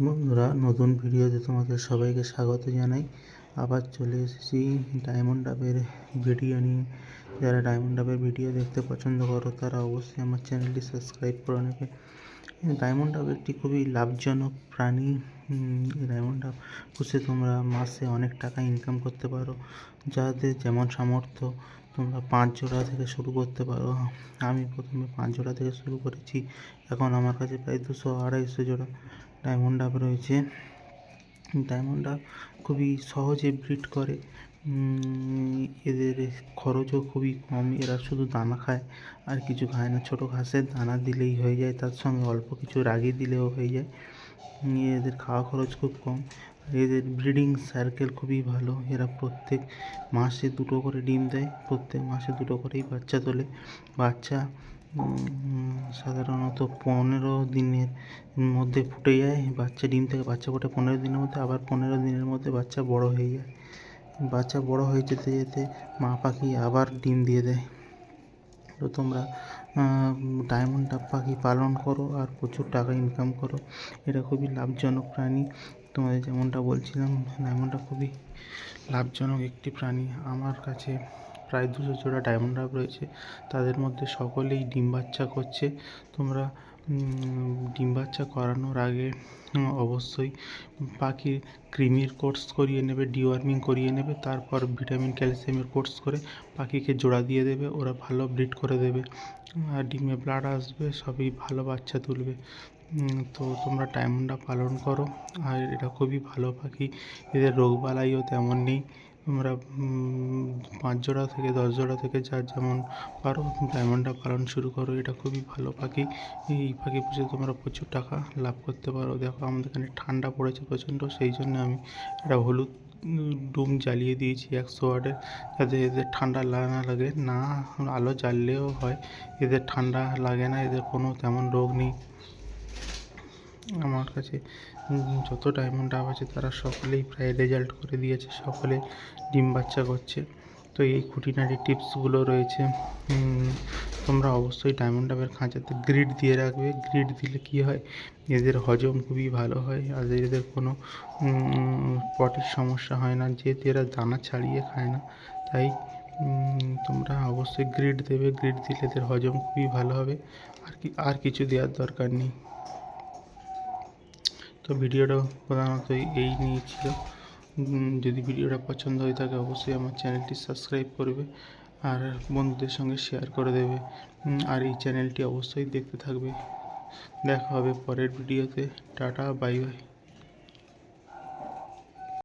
বন্ধুরা, নতুন ভিডিওতে তোমাদের সবাইকে স্বাগত জানাই। আবার চলে এসেছি ডায়মন্ড ডাবের ভিডিও নিয়ে। যারা ডায়মন্ড ডাবের ভিডিও দেখতে পছন্দ করো তারা অবশ্যই আমার চ্যানেলটি সাবস্ক্রাইব করে নেবে। ডায়মন্ড ডাব একটি খুবই লাভজনক প্রাণী। এই ডায়মন্ড ডাব পুষে তোমরা মাসে অনেক টাকা ইনকাম করতে পারো। যাদের যেমন সামর্থ্য তোমরা 5 জোড়া থেকে শুরু করতে পারো। আমি প্রথমে 5 জোড়া থেকে শুরু করেছি। এখন আমার কাছে প্রায় 200-250 জোড়া ডায়মন্ড ডাব রয়েছে। ডায়মন্ড ডাব খুবই সহজে ব্রিড করে। এদের খরচও খুবই কম। এরা শুধু দানা খায়, আর কিছু খায় না। ছোটো ঘাসের দানা দিলেই হয়ে যায়, তার সঙ্গে অল্প কিছু রাগি দিলেও হয়ে যায়। এদের খাওয়া খরচ খুব কম। এদের ব্রিডিং সার্কেল খুবই ভালো। এরা প্রত্যেক মাসে 2টো করে ডিম দেয়। প্রত্যেক মাসে 2টো করেই বাচ্চা তোলে। বাচ্চা সাধারণত 15 দিনের মধ্যে ফুটে যায়। বাচ্চা ডিম থেকে বাচ্চা ফোটে 15 দিনের মধ্যে, আবার 15 দিনের মধ্যে বাচ্চা বড় হয়ে যায়। বাচ্চা বড় হয়ে যেতে যেতে মা পাখি আবার ডিম দিয়ে দেয়। তো তোমরা ডায়মন্ড ডাব পাখি পালন করো আর প্রচুর টাকা ইনকাম করো। এটা খুবই লাভজনক প্রাণী। তোমাদের যেমনটা বলছিলাম, ডায়মন্ড ডাব খুবই লাভজনক একটি প্রাণী। আমার কাছে প্রায় 200 জোড়া ডায়মন্ড ডাব রয়েছে। তাদের মধ্যে সকলেই ডিম বাচ্চা করছে। তোমরা ডিম বাচ্চা করানোর আগে অবশ্যই পাখির কৃমির কোর্স করিয়ে নেবে, ডিওয়ার্মিং করিয়ে নেবে। তারপর ভিটামিন ক্যালসিয়ামের কোর্স করে পাখিকে জোড়া দিয়ে দেবে। ওরা ভালো ব্রিড করে দেবে, আর ডিমে ব্লাড আসবে, সবই ভালো বাচ্চা তুলবে। তো তোমরা ডায়মন্ড ডাব পালন করো। আর এটা খুবই ভালো পাখি। এদের রোগবালাইও তেমন নেই। তোমরা 5 জোড়া থেকে 10 জোড়া থেকে যার যেমন পারো ডায়মন্ড ডাব পালন শুরু করো। এটা খুবই ভালো পাখি। এই পাখি পুষে তোমরা প্রচুর টাকা লাভ করতে পারো। দেখো, আমাদের এখানে ঠান্ডা পড়েছে প্রচণ্ড, সেই জন্য আমি একটা হলুদ ডুম জ্বালিয়ে দিয়েছি 100 ওয়াটের, যাতে এদের ঠান্ডা না লাগে। না আলো জ্বাললেও হয়, এদের ঠান্ডা লাগে না। এদের কোনো তেমন রোগ নেই। আমার কাছে যত ডায়মন্ড ডাব আছে তারা সকলেই প্রায় রেজাল্ট করে দিয়েছে, সকলে ডিম বাচ্চা করছে। তো এই খুঁটিনাটি টিপসগুলো রয়েছে। তোমরা অবশ্যই ডায়মন্ড ডাবের খাঁচাতে গ্রিড দিয়ে রাখবে। গ্রিড দিলে কী হয়, এদের হজম খুবই ভালো হয়, আর এদের কোনো পটির সমস্যা হয় না, যেহেতু এরা দানা ছাড়িয়ে খায় না। তাই তোমরা অবশ্যই গ্রিড দেবে। গ্রিড দিলে এদের হজম খুবই ভালো হবে। আর কিছু দেওয়ার দরকার নেই। তো ভিডিওটা প্রধানত এই নিয়ে ছিল। যদি ভিডিওটা পছন্দ হয়ে থাকে অবশ্যই আমার চ্যানেলটি সাবস্ক্রাইব করবে, আর বন্ধুদের সঙ্গে শেয়ার করে দেবে। আর এই চ্যানেলটি অবশ্যই দেখতে থাকবে। দেখা হবে পরের ভিডিওতে। Tata, bye bye.